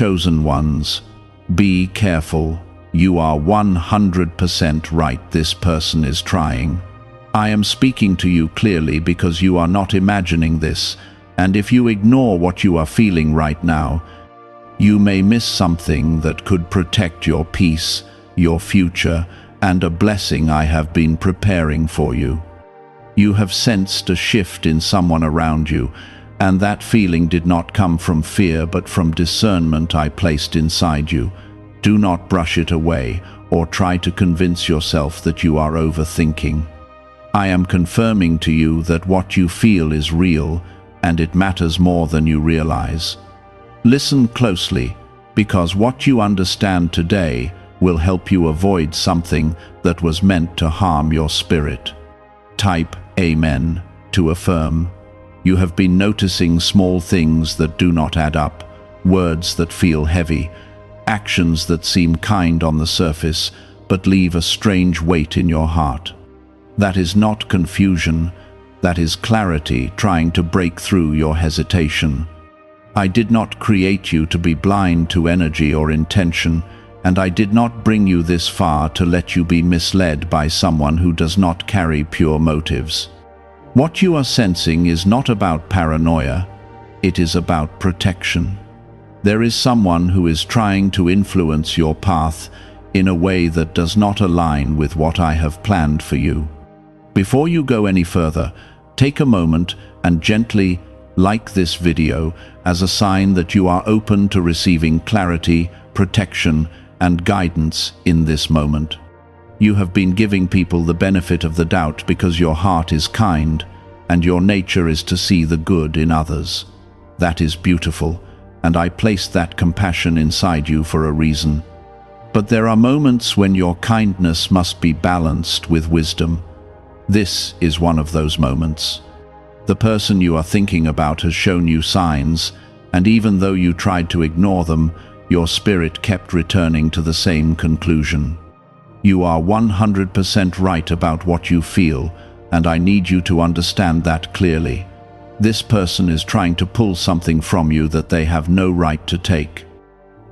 chosen ones, be careful. You are 100% right. This person is trying. I am speaking to you clearly because you are not imagining this, and if you ignore what you are feeling right now, you may miss something that could protect your peace, your future, and a blessing I have been preparing for you. You have sensed a shift in someone around you, and that feeling did not come from fear but from discernment I placed inside you. Do not brush it away or try to convince yourself that you are overthinking. I am confirming to you that what you feel is real, and it matters more than you realize. Listen closely, because what you understand today will help you avoid something that was meant to harm your spirit. Type Amen to affirm. You have been noticing small things that do not add up, words that feel heavy, actions that seem kind on the surface but leave a strange weight in your heart. That is not confusion, that is clarity trying to break through your hesitation. I did not create you to be blind to energy or intention, and I did not bring you this far to let you be misled by someone who does not carry pure motives. What you are sensing is not about paranoia, it is about protection. There is someone who is trying to influence your path in a way that does not align with what I have planned for you. Before you go any further, take a moment and gently like this video as a sign that you are open to receiving clarity, protection, and guidance in this moment. You have been giving people the benefit of the doubt because your heart is kind and your nature is to see the good in others. That is beautiful, and I placed that compassion inside you for a reason. But there are moments when your kindness must be balanced with wisdom. This is one of those moments. The person you are thinking about has shown you signs, and even though you tried to ignore them, your spirit kept returning to the same conclusion. You are 100% right about what you feel, and I need you to understand that clearly. This person is trying to pull something from you that they have no right to take.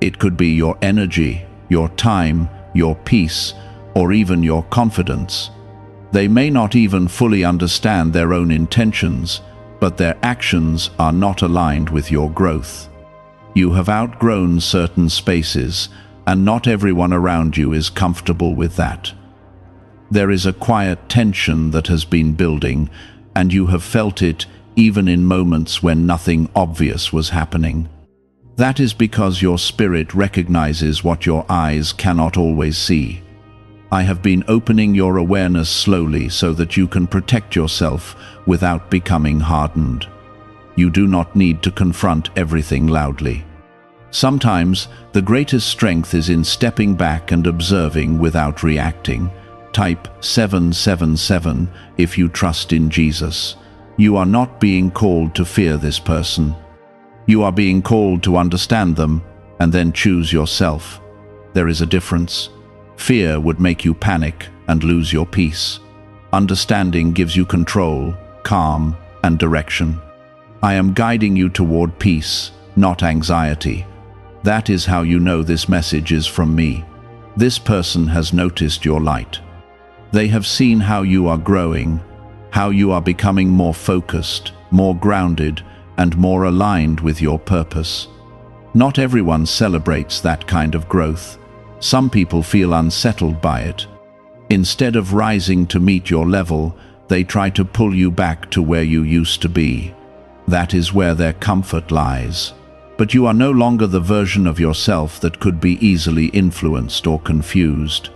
It could be your energy, your time, your peace, or even your confidence. They may not even fully understand their own intentions, but their actions are not aligned with your growth. You have outgrown certain spaces, and not everyone around you is comfortable with that. There is a quiet tension that has been building, and you have felt it even in moments when nothing obvious was happening. That is because your spirit recognizes what your eyes cannot always see. I have been opening your awareness slowly so that you can protect yourself without becoming hardened. You do not need to confront everything loudly. Sometimes the greatest strength is in stepping back and observing without reacting. Type 777 if you trust in Jesus. You are not being called to fear this person. You are being called to understand them and then choose yourself. There is a difference. Fear would make you panic and lose your peace. Understanding gives you control, calm, and direction. I am guiding you toward peace, not anxiety. That is how you know this message is from me. This person has noticed your light. They have seen how you are growing, how you are becoming more focused, more grounded, and more aligned with your purpose. Not everyone celebrates that kind of growth. Some people feel unsettled by it. Instead of rising to meet your level, they try to pull you back to where you used to be. That is where their comfort lies. But you are no longer the version of yourself that could be easily influenced or confused.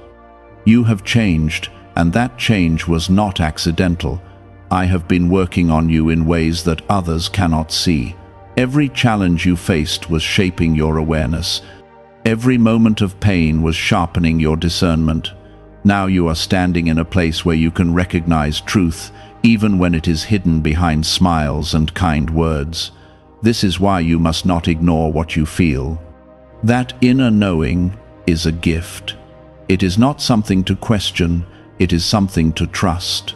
You have changed, and that change was not accidental. I have been working on you in ways that others cannot see. Every challenge you faced was shaping your awareness. Every moment of pain was sharpening your discernment. Now you are standing in a place where you can recognize truth, even when it is hidden behind smiles and kind words. This is why you must not ignore what you feel. That inner knowing is a gift. It is not something to question, it is something to trust.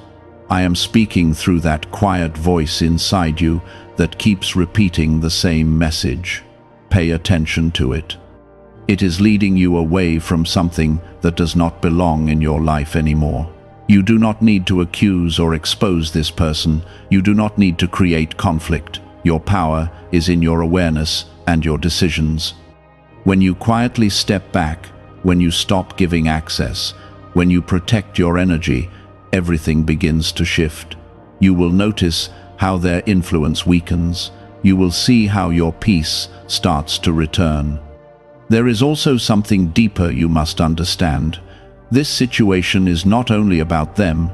I am speaking through that quiet voice inside you that keeps repeating the same message. Pay attention to it. It is leading you away from something that does not belong in your life anymore. You do not need to accuse or expose this person. You do not need to create conflict. Your power is in your awareness and your decisions. When you quietly step back, when you stop giving access, when you protect your energy, everything begins to shift. You will notice how their influence weakens. You will see how your peace starts to return. There is also something deeper you must understand. This situation is not only about them,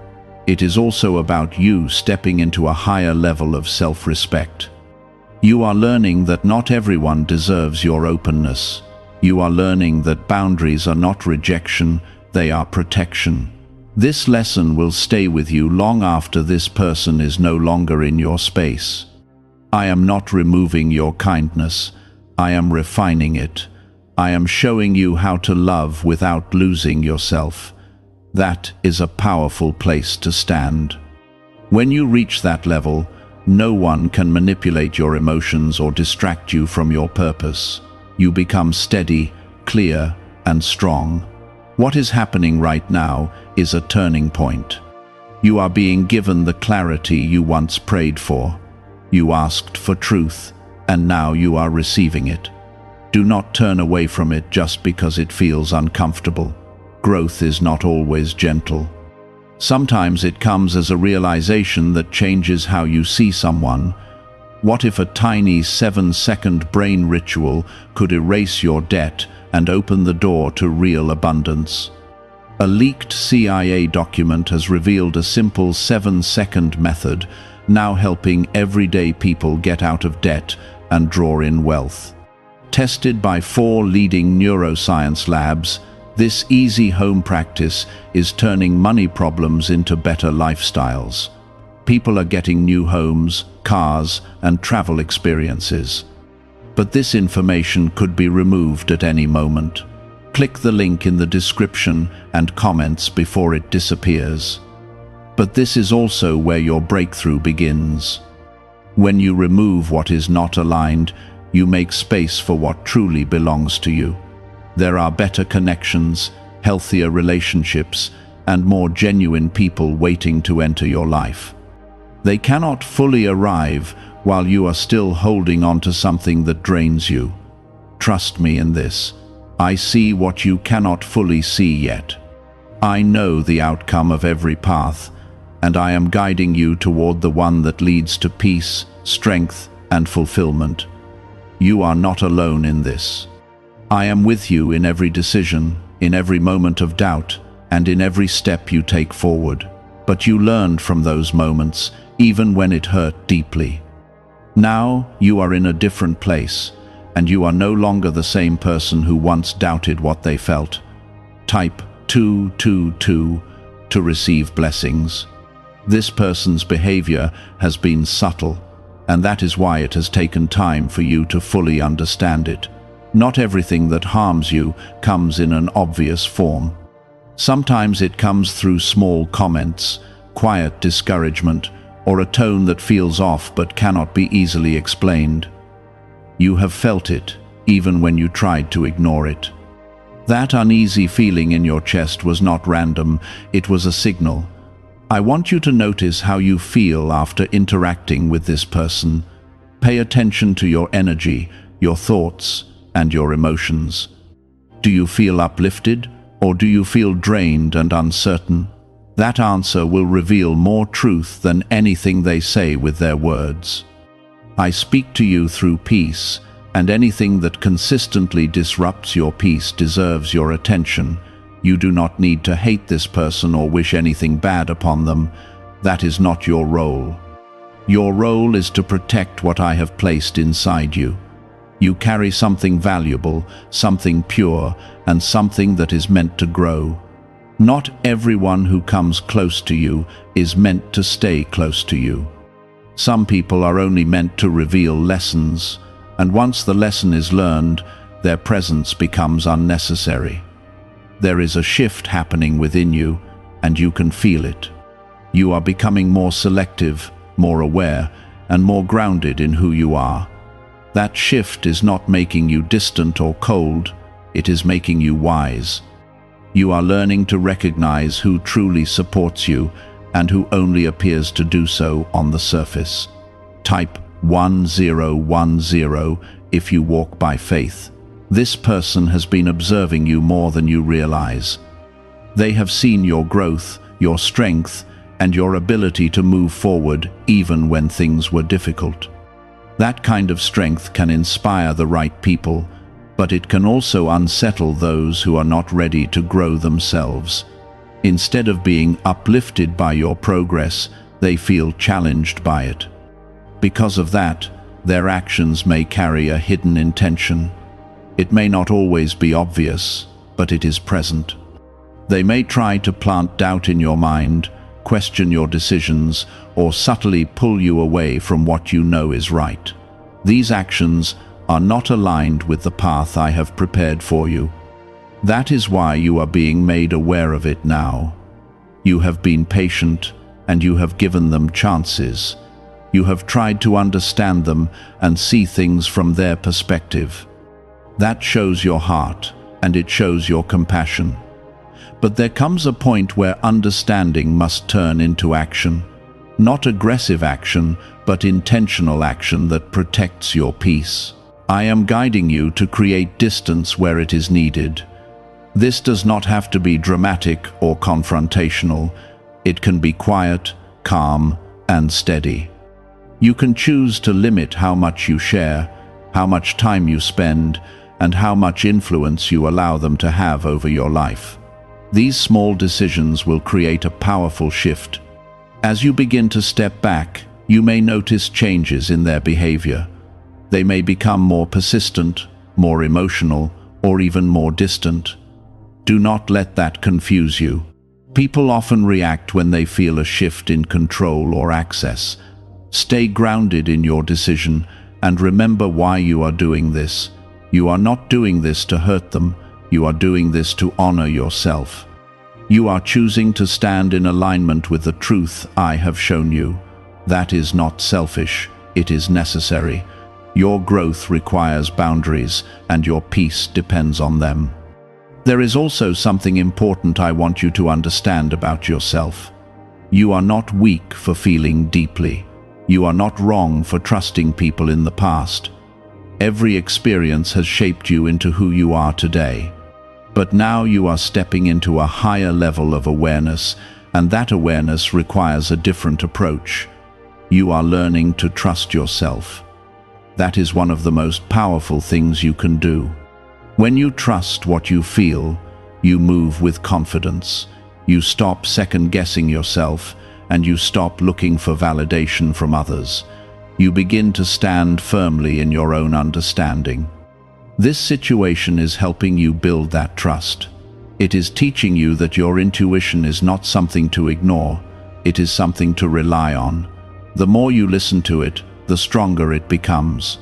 it is also about you stepping into a higher level of self-respect. You are learning that not everyone deserves your openness. You are learning that boundaries are not rejection, they are protection. This lesson will stay with you long after this person is no longer in your space. I am not removing your kindness, I am refining it. I am showing you how to love without losing yourself. That is a powerful place to stand. When you reach that level, no one can manipulate your emotions or distract you from your purpose. You become steady, clear, and strong. What is happening right now is a turning point. You are being given the clarity you once prayed for. You asked for truth, and now you are receiving it. Do not turn away from it just because it feels uncomfortable. Growth is not always gentle. Sometimes it comes as a realization that changes how you see someone. What if a tiny 7-second brain ritual could erase your debt and open the door to real abundance? A leaked CIA document has revealed a simple 7-second method, now helping everyday people get out of debt and draw in wealth. Tested by 4 leading neuroscience labs, this easy home practice is turning money problems into better lifestyles. People are getting new homes, cars, and travel experiences. But this information could be removed at any moment. Click the link in the description and comments before it disappears. But this is also where your breakthrough begins. When you remove what is not aligned, you make space for what truly belongs to you. There are better connections, healthier relationships, and more genuine people waiting to enter your life. They cannot fully arrive while you are still holding on to something that drains you. Trust me in this. I see what you cannot fully see yet. I know the outcome of every path, and I am guiding you toward the one that leads to peace, strength, and fulfillment. You are not alone in this. I am with you in every decision, in every moment of doubt, and in every step you take forward. But you learned from those moments, even when it hurt deeply. Now you are in a different place, and you are no longer the same person who once doubted what they felt. Type 222 to receive blessings. This person's behavior has been subtle, and that is why it has taken time for you to fully understand it. Not everything that harms you comes in an obvious form. Sometimes it comes through small comments, quiet discouragement, or a tone that feels off but cannot be easily explained. You have felt it, even when you tried to ignore it. That uneasy feeling in your chest was not random, it was a signal. I want you to notice how you feel after interacting with this person. Pay attention to your energy, your thoughts, and your emotions. Do you feel uplifted, or do you feel drained and uncertain? That answer will reveal more truth than anything they say with their words. I speak to you through peace, and anything that consistently disrupts your peace deserves your attention. You do not need to hate this person or wish anything bad upon them. That is not your role. Your role is to protect what I have placed inside you. You carry something valuable, something pure, and something that is meant to grow. Not everyone who comes close to you is meant to stay close to you. Some people are only meant to reveal lessons, and once the lesson is learned, their presence becomes unnecessary. There is a shift happening within you, and you can feel it. You are becoming more selective, more aware, and more grounded in who you are. That shift is not making you distant or cold, it is making you wise. You are learning to recognize who truly supports you and who only appears to do so on the surface. Type 1010 if you walk by faith. This person has been observing you more than you realize. They have seen your growth, your strength, and your ability to move forward even when things were difficult. That kind of strength can inspire the right people, but it can also unsettle those who are not ready to grow themselves. Instead of being uplifted by your progress, they feel challenged by it. Because of that, their actions may carry a hidden intention. It may not always be obvious, but it is present. They may try to plant doubt in your mind, question your decisions, or subtly pull you away from what you know is right. These actions are not aligned with the path I have prepared for you. That is why you are being made aware of it now. You have been patient, and you have given them chances. You have tried to understand them and see things from their perspective. That shows your heart, and it shows your compassion. But there comes a point where understanding must turn into action. Not aggressive action, but intentional action that protects your peace. I am guiding you to create distance where it is needed. This does not have to be dramatic or confrontational. It can be quiet, calm, and steady. You can choose to limit how much you share, how much time you spend, and how much influence you allow them to have over your life. These small decisions will create a powerful shift. As you begin to step back, you may notice changes in their behavior. They may become more persistent, more emotional, or even more distant. Do not let that confuse you. People often react when they feel a shift in control or access. Stay grounded in your decision and remember why you are doing this. You are not doing this to hurt them. You are doing this to honor yourself. You are choosing to stand in alignment with the truth I have shown you. That is not selfish. It is necessary. Your growth requires boundaries, and your peace depends on them. There is also something important I want you to understand about yourself. You are not weak for feeling deeply. You are not wrong for trusting people in the past. Every experience has shaped you into who you are today. But now you are stepping into a higher level of awareness, and that awareness requires a different approach. You are learning to trust yourself. That is one of the most powerful things you can do. When you trust what you feel, you move with confidence. You stop second-guessing yourself, and you stop looking for validation from others. You begin to stand firmly in your own understanding. This situation is helping you build that trust. It is teaching you that your intuition is not something to ignore. It is something to rely on. The more you listen to it, the stronger it becomes.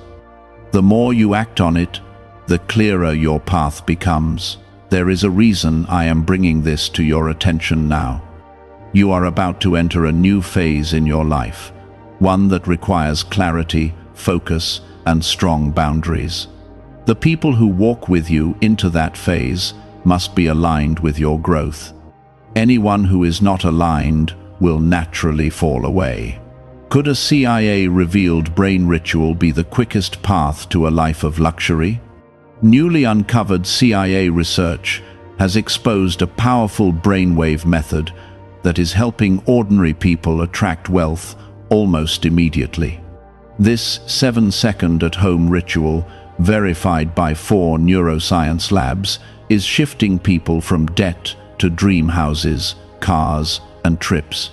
The more you act on it, the clearer your path becomes. There is a reason I am bringing this to your attention now. You are about to enter a new phase in your life, one that requires clarity, focus, and strong boundaries. The people who walk with you into that phase must be aligned with your growth. Anyone who is not aligned will naturally fall away. Could a CIA-revealed brain ritual be the quickest path to a life of luxury? Newly uncovered CIA research has exposed a powerful brainwave method that is helping ordinary people attract wealth almost immediately. This 7-second at-home ritual, verified by 4 neuroscience labs, is shifting people from debt to dream houses, cars, and trips.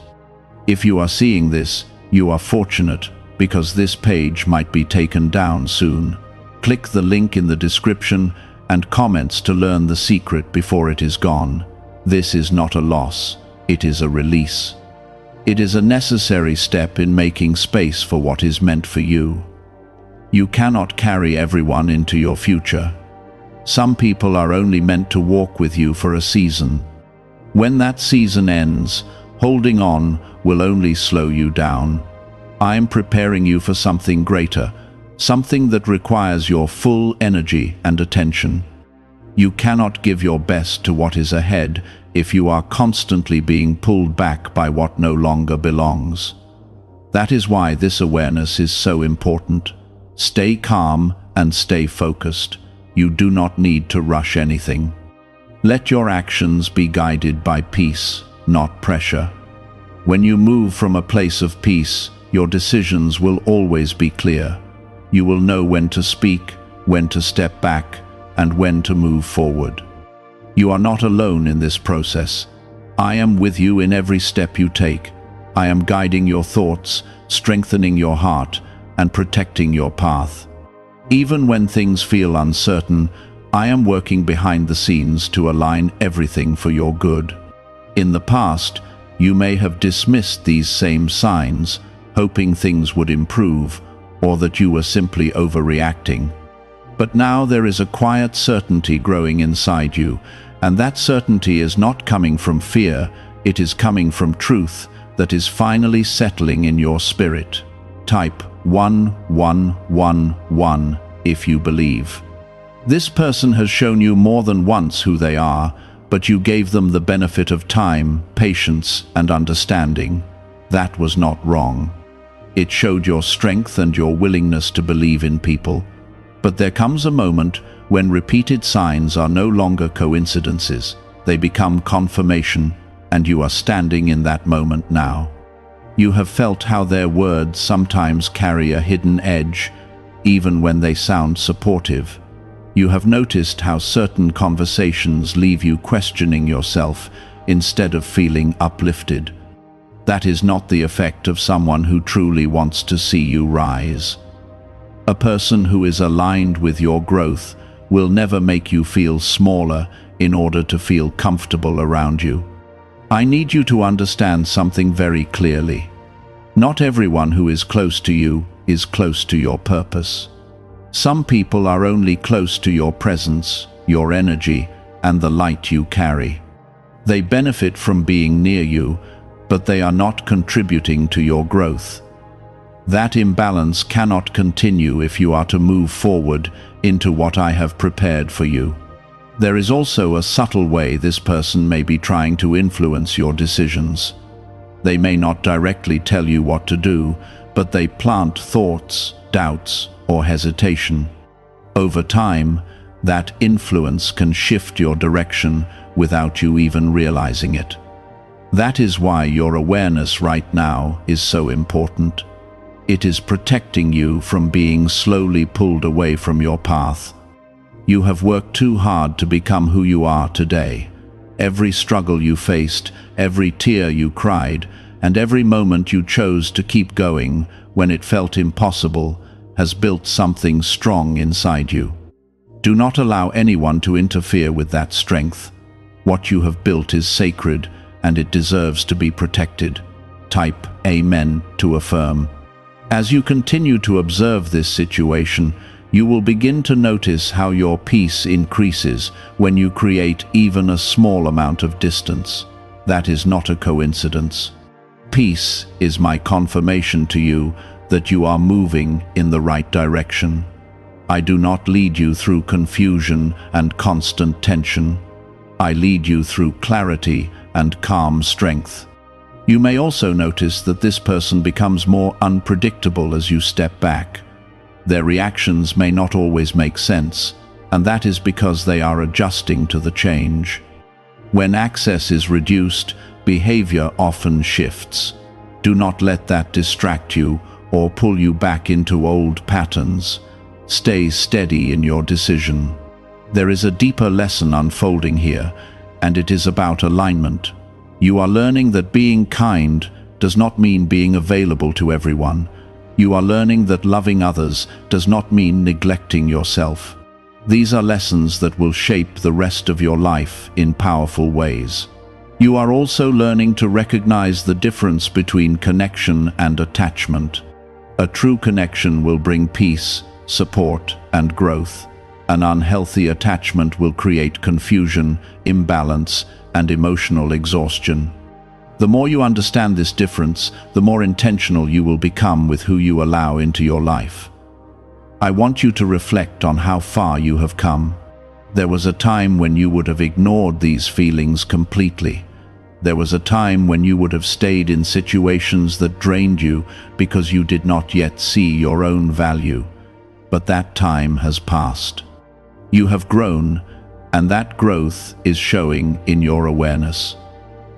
If you are seeing this, you are fortunate, because this page might be taken down soon. Click the link in the description and comments to learn the secret before it is gone. This is not a loss, it is a release. It is a necessary step in making space for what is meant for you. You cannot carry everyone into your future. Some people are only meant to walk with you for a season. When that season ends, holding on will only slow you down. I am preparing you for something greater, something that requires your full energy and attention. You cannot give your best to what is ahead if you are constantly being pulled back by what no longer belongs. That is why this awareness is so important. Stay calm and stay focused. You do not need to rush anything. Let your actions be guided by peace, not pressure. When you move from a place of peace, your decisions will always be clear. You will know when to speak, when to step back, and when to move forward. You are not alone in this process. I am with you in every step you take. I am guiding your thoughts, strengthening your heart, and protecting your path. Even when things feel uncertain, I am working behind the scenes to align everything for your good. In the past, you may have dismissed these same signs, hoping things would improve, or that you were simply overreacting. But now there is a quiet certainty growing inside you, and that certainty is not coming from fear, it is coming from truth that is finally settling in your spirit. Type 1111 if you believe. This person has shown you more than once who they are, but you gave them the benefit of time, patience, and understanding. That was not wrong. It showed your strength and your willingness to believe in people. But there comes a moment when repeated signs are no longer coincidences. They become confirmation, and you are standing in that moment now. You have felt how their words sometimes carry a hidden edge, even when they sound supportive. You have noticed how certain conversations leave you questioning yourself instead of feeling uplifted. That is not the effect of someone who truly wants to see you rise. A person who is aligned with your growth will never make you feel smaller in order to feel comfortable around you. I need you to understand something very clearly. Not everyone who is close to you is close to your purpose. Some people are only close to your presence, your energy, and the light you carry. They benefit from being near you, but they are not contributing to your growth. That imbalance cannot continue if you are to move forward into what I have prepared for you. There is also a subtle way this person may be trying to influence your decisions. They may not directly tell you what to do, but they plant thoughts, doubts, or hesitation. Over time, that influence can shift your direction without you even realizing it. That is why your awareness right now is so important. It is protecting you from being slowly pulled away from your path. You have worked too hard to become who you are today. Every struggle you faced, every tear you cried, and every moment you chose to keep going when it felt impossible has built something strong inside you. Do not allow anyone to interfere with that strength. What you have built is sacred, and it deserves to be protected. Type Amen to affirm. As you continue to observe this situation, you will begin to notice how your peace increases when you create even a small amount of distance. That is not a coincidence. Peace is my confirmation to you that you are moving in the right direction. I do not lead you through confusion and constant tension. I lead you through clarity and calm strength. You may also notice that this person becomes more unpredictable as you step back. Their reactions may not always make sense, and that is because they are adjusting to the change. When access is reduced, behavior often shifts. Do not let that distract you or pull you back into old patterns. Stay steady in your decision. There is a deeper lesson unfolding here, and it is about alignment. You are learning that being kind does not mean being available to everyone. You are learning that loving others does not mean neglecting yourself. These are lessons that will shape the rest of your life in powerful ways. You are also learning to recognize the difference between connection and attachment. A true connection will bring peace, support, and growth. An unhealthy attachment will create confusion, imbalance, and emotional exhaustion. The more you understand this difference, the more intentional you will become with who you allow into your life. I want you to reflect on how far you have come. There was a time when you would have ignored these feelings completely. There was a time when you would have stayed in situations that drained you because you did not yet see your own value. But that time has passed. You have grown, and that growth is showing in your awareness.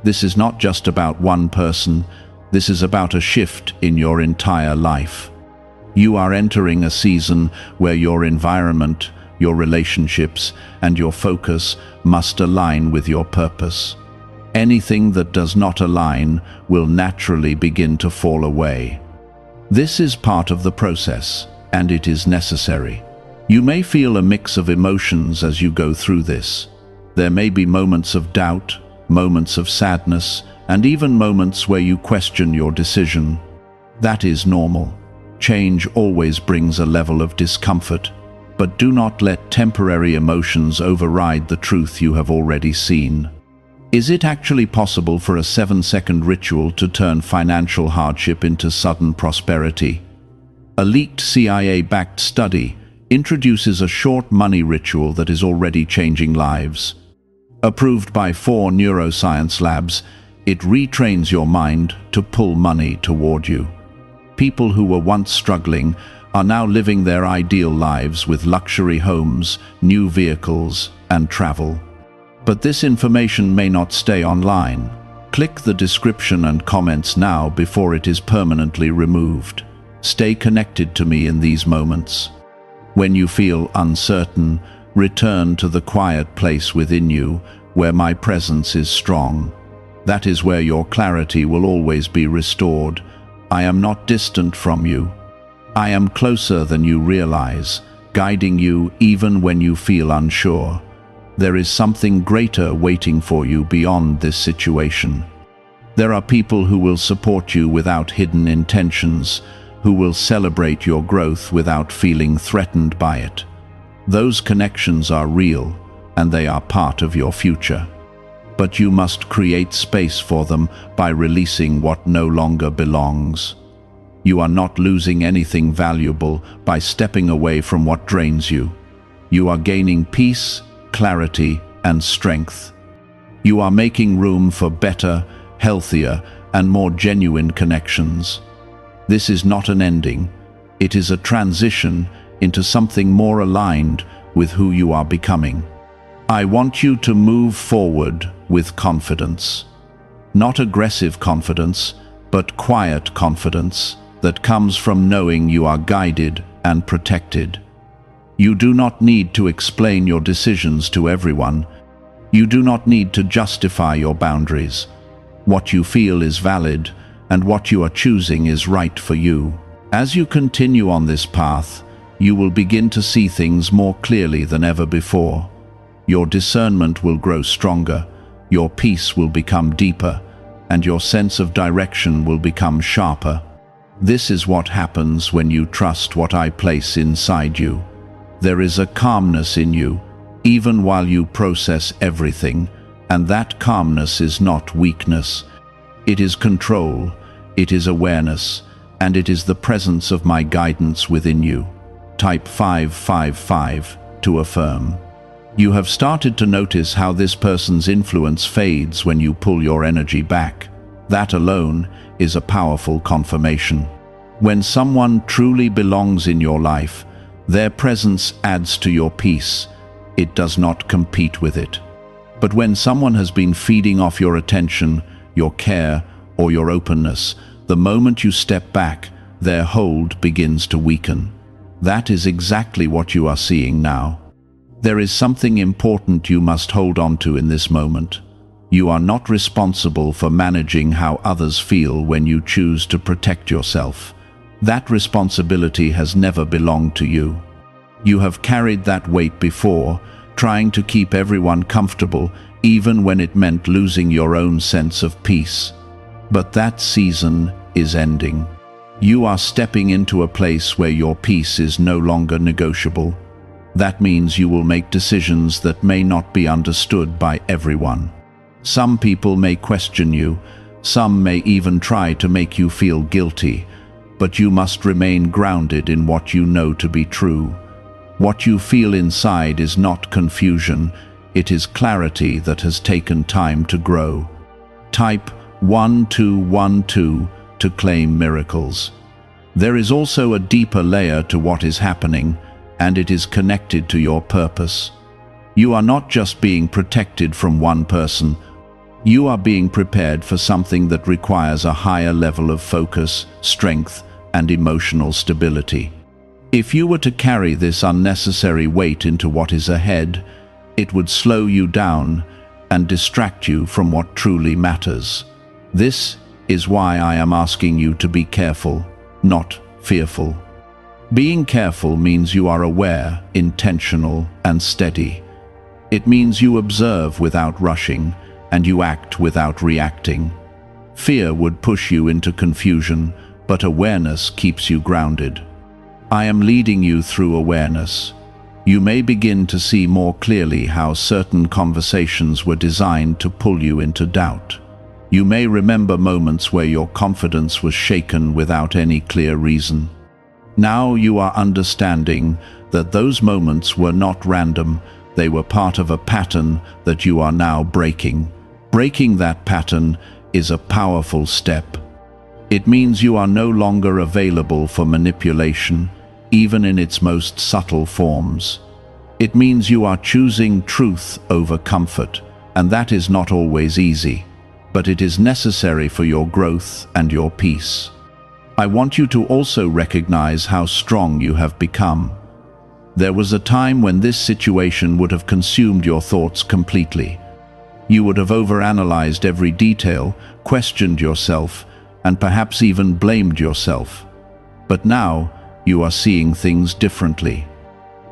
This is not just about one person, this is about a shift in your entire life. You are entering a season where your environment, your relationships, and your focus must align with your purpose. Anything that does not align will naturally begin to fall away. This is part of the process, and it is necessary. You may feel a mix of emotions as you go through this. There may be moments of doubt, moments of sadness, and even moments where you question your decision. That is normal. Change always brings a level of discomfort, but do not let temporary emotions override the truth you have already seen. Is it actually possible for a 7-second ritual to turn financial hardship into sudden prosperity? A leaked CIA-backed study introduces a short money ritual that is already changing lives. Approved by 4 neuroscience labs, it retrains your mind to pull money toward you. People who were once struggling are now living their ideal lives with luxury homes, new vehicles, and travel. But this information may not stay online. Click the description and comments now before it is permanently removed. Stay connected to me in these moments. When you feel uncertain, return to the quiet place within you where my presence is strong. That is where your clarity will always be restored. I am not distant from you. I am closer than you realize, guiding you even when you feel unsure. There is something greater waiting for you beyond this situation. There are people who will support you without hidden intentions, who will celebrate your growth without feeling threatened by it. Those connections are real, and they are part of your future. But you must create space for them by releasing what no longer belongs. You are not losing anything valuable by stepping away from what drains you. You are gaining peace, clarity, and strength. You are making room for better, healthier, and more genuine connections. This is not an ending. It is a transition into something more aligned with who you are becoming. I want you to move forward with confidence. Not aggressive confidence, but quiet confidence that comes from knowing you are guided and protected. You do not need to explain your decisions to everyone. You do not need to justify your boundaries. What you feel is valid, and what you are choosing is right for you. As you continue on this path, you will begin to see things more clearly than ever before. Your discernment will grow stronger, your peace will become deeper, and your sense of direction will become sharper. This is what happens when you trust what I place inside you. There is a calmness in you, even while you process everything, and that calmness is not weakness. It is control, it is awareness, and it is the presence of my guidance within you. Type 555 to affirm. You have started to notice how this person's influence fades when you pull your energy back. That alone is a powerful confirmation. When someone truly belongs in your life, their presence adds to your peace. It does not compete with it. But when someone has been feeding off your attention, your care, or your openness, the moment you step back, their hold begins to weaken. That is exactly what you are seeing now. There is something important you must hold on to in this moment. You are not responsible for managing how others feel when you choose to protect yourself. That responsibility has never belonged to you. You have carried that weight before, trying to keep everyone comfortable, even when it meant losing your own sense of peace. But that season is ending. You are stepping into a place where your peace is no longer negotiable. That means you will make decisions that may not be understood by everyone. Some people may question you, some may even try to make you feel guilty, but you must remain grounded in what you know to be true. What you feel inside is not confusion, it is clarity that has taken time to grow. Type 1212 to claim miracles. There is also a deeper layer to what is happening, and it is connected to your purpose. You are not just being protected from one person, you are being prepared for something that requires a higher level of focus, strength, and emotional stability. If you were to carry this unnecessary weight into what is ahead, it would slow you down and distract you from what truly matters. This is why I am asking you to be careful, not fearful. Being careful means you are aware, intentional, and steady. It means you observe without rushing, and you act without reacting. Fear would push you into confusion, but awareness keeps you grounded. I am leading you through awareness. You may begin to see more clearly how certain conversations were designed to pull you into doubt. You may remember moments where your confidence was shaken without any clear reason. Now you are understanding that those moments were not random, they were part of a pattern that you are now breaking. Breaking that pattern is a powerful step. It means you are no longer available for manipulation, even in its most subtle forms. It means you are choosing truth over comfort, and that is not always easy, but it is necessary for your growth and your peace. I want you to also recognize how strong you have become. There was a time when this situation would have consumed your thoughts completely. You would have overanalyzed every detail, questioned yourself, and perhaps even blamed yourself. But now, you are seeing things differently.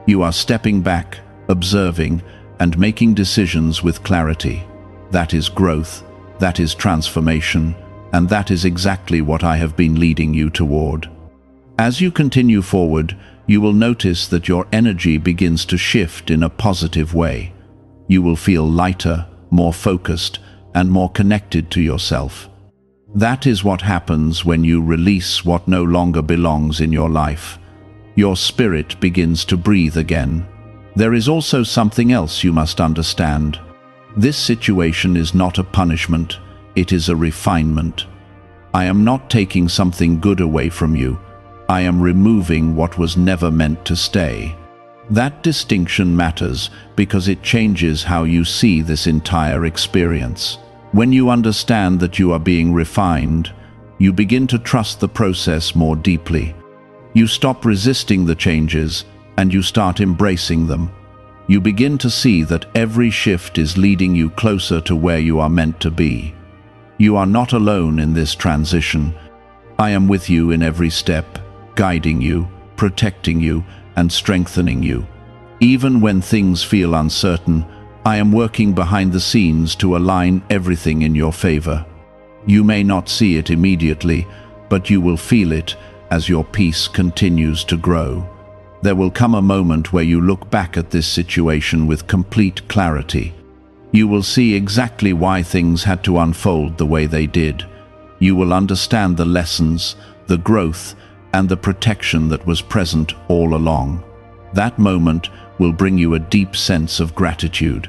You are stepping back, observing, and making decisions with clarity. That is growth, that is transformation, and that is exactly what I have been leading you toward. As you continue forward, you will notice that your energy begins to shift in a positive way. You will feel lighter, more focused, and more connected to yourself. That is what happens when you release what no longer belongs in your life. Your spirit begins to breathe again. There is also something else you must understand. This situation is not a punishment, it is a refinement. I am not taking something good away from you. I am removing what was never meant to stay. That distinction matters because it changes how you see this entire experience. When you understand that you are being refined, you begin to trust the process more deeply. You stop resisting the changes and you start embracing them. You begin to see that every shift is leading you closer to where you are meant to be. You are not alone in this transition. I am with you in every step, guiding you, protecting you, and strengthening you. Even when things feel uncertain, I am working behind the scenes to align everything in your favor. You may not see it immediately, but you will feel it as your peace continues to grow. There will come a moment where you look back at this situation with complete clarity. You will see exactly why things had to unfold the way they did. You will understand the lessons, the growth, and the protection that was present all along. That moment will bring you a deep sense of gratitude.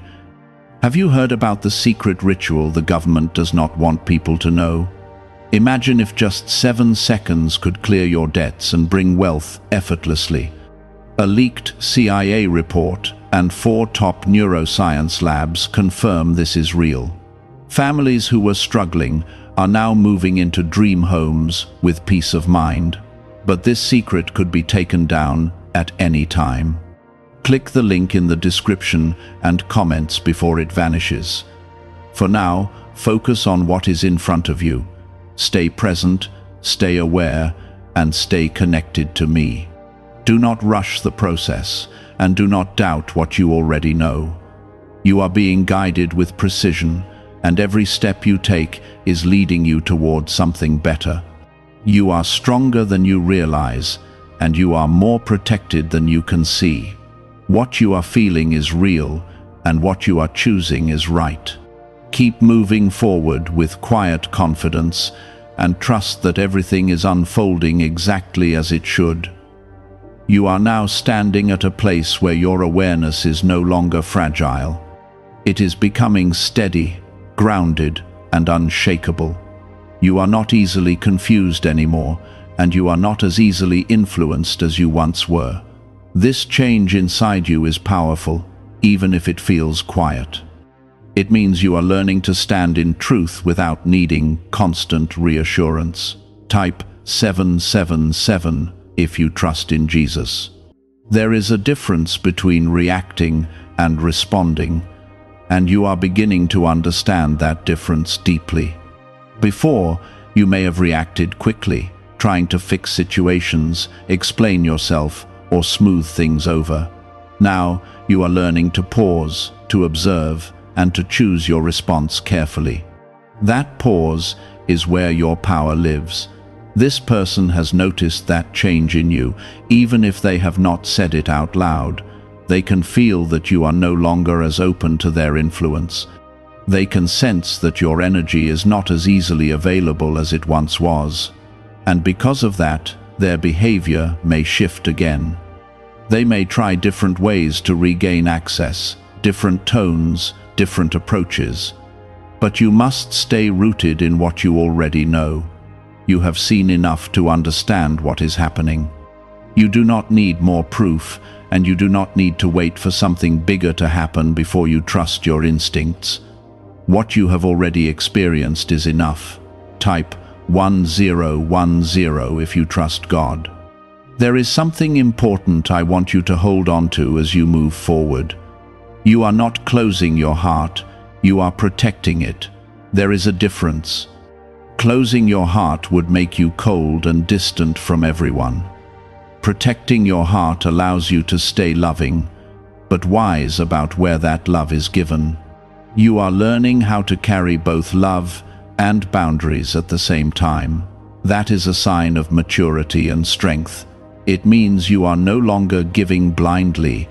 Have you heard about the secret ritual the government does not want people to know? Imagine if just 7 seconds could clear your debts and bring wealth effortlessly. A leaked CIA report and 4 top neuroscience labs confirm this is real. Families who were struggling are now moving into dream homes with peace of mind. But this secret could be taken down at any time. Click the link in the description and comments before it vanishes. For now, focus on what is in front of you. Stay present, stay aware, and stay connected to me. Do not rush the process, and do not doubt what you already know. You are being guided with precision, and every step you take is leading you towards something better. You are stronger than you realize, and you are more protected than you can see. What you are feeling is real, and what you are choosing is right. Keep moving forward with quiet confidence, and trust that everything is unfolding exactly as it should. You are now standing at a place where your awareness is no longer fragile. It is becoming steady, grounded, and unshakable. You are not easily confused anymore, and you are not as easily influenced as you once were. This change inside you is powerful, even if it feels quiet. It means you are learning to stand in truth without needing constant reassurance. Type 777 if you trust in Jesus. There is a difference between reacting and responding, and you are beginning to understand that difference deeply. Before, you may have reacted quickly, trying to fix situations, explain yourself, or smooth things over. Now, you are learning to pause, to observe, and to choose your response carefully. That pause is where your power lives. This person has noticed that change in you, even if they have not said it out loud. They can feel that you are no longer as open to their influence. They can sense that your energy is not as easily available as it once was. And because of that, their behavior may shift again. They may try different ways to regain access, different tones, different approaches. But you must stay rooted in what you already know. You have seen enough to understand what is happening. You do not need more proof, and you do not need to wait for something bigger to happen before you trust your instincts. What you have already experienced is enough. Type 1010 if you trust God. There is something important I want you to hold on to as you move forward. You are not closing your heart, you are protecting it. There is a difference. Closing your heart would make you cold and distant from everyone. Protecting your heart allows you to stay loving, but wise about where that love is given. You are learning how to carry both love and boundaries at the same time. That is a sign of maturity and strength. It means you are no longer giving blindly.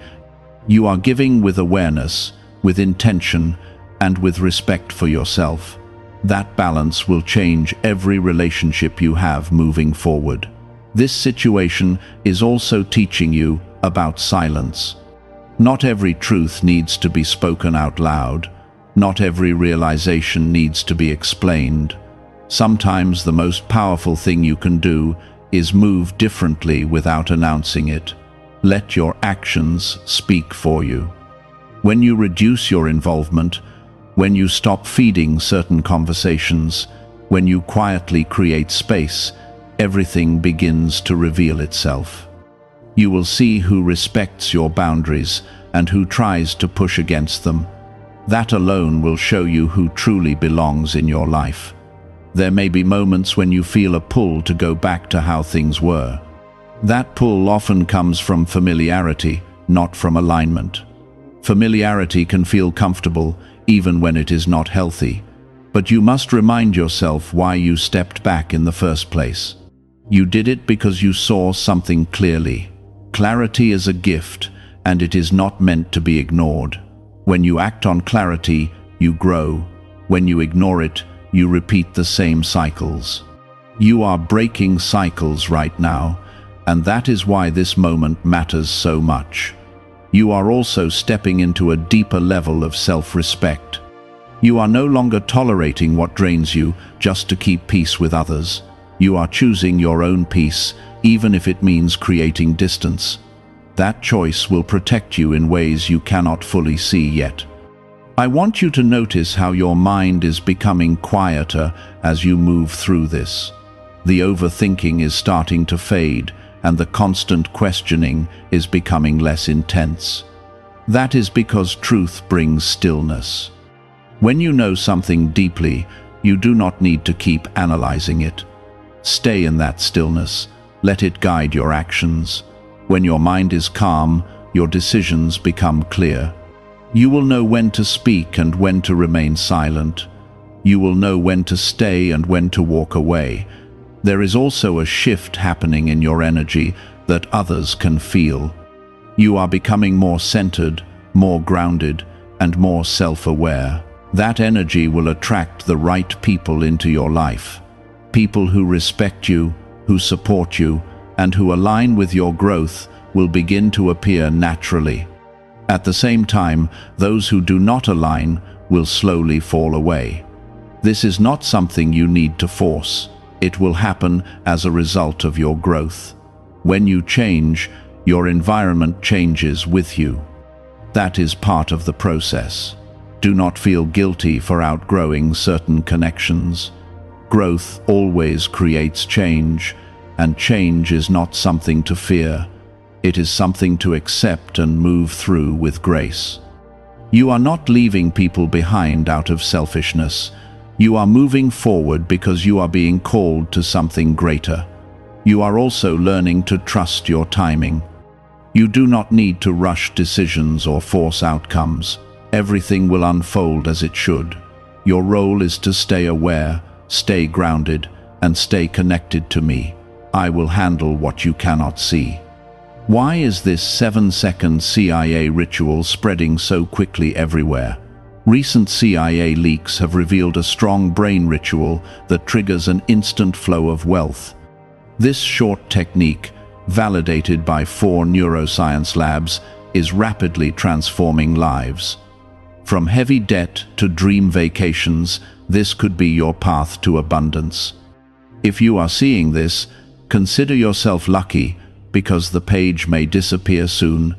You are giving with awareness, with intention, and with respect for yourself. That balance will change every relationship you have moving forward. This situation is also teaching you about silence. Not every truth needs to be spoken out loud. Not every realization needs to be explained. Sometimes the most powerful thing you can do is move differently without announcing it. Let your actions speak for you. When you reduce your involvement, when you stop feeding certain conversations, when you quietly create space, everything begins to reveal itself. You will see who respects your boundaries and who tries to push against them. That alone will show you who truly belongs in your life. There may be moments when you feel a pull to go back to how things were. That pull often comes from familiarity, not from alignment. Familiarity can feel comfortable, even when it is not healthy. But you must remind yourself why you stepped back in the first place. You did it because you saw something clearly. Clarity is a gift, and it is not meant to be ignored. When you act on clarity, you grow. When you ignore it, you repeat the same cycles. You are breaking cycles right now, and that is why this moment matters so much. You are also stepping into a deeper level of self-respect. You are no longer tolerating what drains you just to keep peace with others. You are choosing your own peace, even if it means creating distance. That choice will protect you in ways you cannot fully see yet. I want you to notice how your mind is becoming quieter as you move through this. The overthinking is starting to fade, and the constant questioning is becoming less intense. That is because truth brings stillness. When you know something deeply, you do not need to keep analyzing it. Stay in that stillness. Let it guide your actions. When your mind is calm, your decisions become clear. You will know when to speak and when to remain silent. You will know when to stay and when to walk away. There is also a shift happening in your energy that others can feel. You are becoming more centered, more grounded, and more self-aware. That energy will attract the right people into your life. People who respect you, who support you, and who align with your growth will begin to appear naturally. At the same time, those who do not align will slowly fall away. This is not something you need to force. It will happen as a result of your growth. When you change, your environment changes with you. That is part of the process. Do not feel guilty for outgrowing certain connections. Growth always creates change, and change is not something to fear. It is something to accept and move through with grace. You are not leaving people behind out of selfishness. You are moving forward because you are being called to something greater. You are also learning to trust your timing. You do not need to rush decisions or force outcomes. Everything will unfold as it should. Your role is to stay aware, stay grounded, and stay connected to me. I will handle what you cannot see. Why is this 7-second CIA ritual spreading so quickly everywhere? Recent CIA leaks have revealed a strong brain ritual that triggers an instant flow of wealth. This short technique, validated by 4 neuroscience labs, is rapidly transforming lives. From heavy debt to dream vacations, this could be your path to abundance. If you are seeing this, consider yourself lucky, because the page may disappear soon.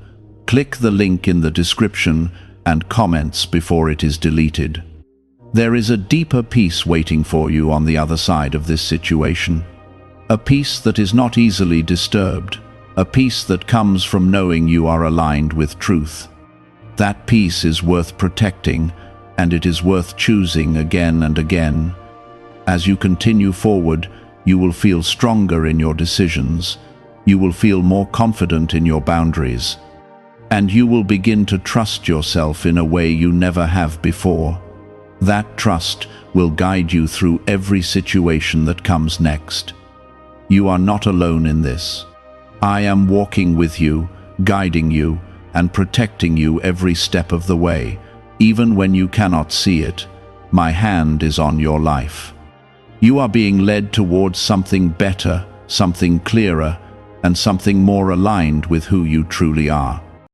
Click the link in the description and comments before it is deleted. There is a deeper peace waiting for you on the other side of this situation. A peace that is not easily disturbed. A peace that comes from knowing you are aligned with truth. That peace is worth protecting, and it is worth choosing again and again. As you continue forward, you will feel stronger in your decisions. You will feel more confident in your boundaries. And you will begin to trust yourself in a way you never have before. That trust will guide you through every situation that comes next. You are not alone in this. I am walking with you, guiding you, and protecting you every step of the way. Even when you cannot see it, my hand is on your life. You are being led towards something better, something clearer, and something more aligned with who you truly are.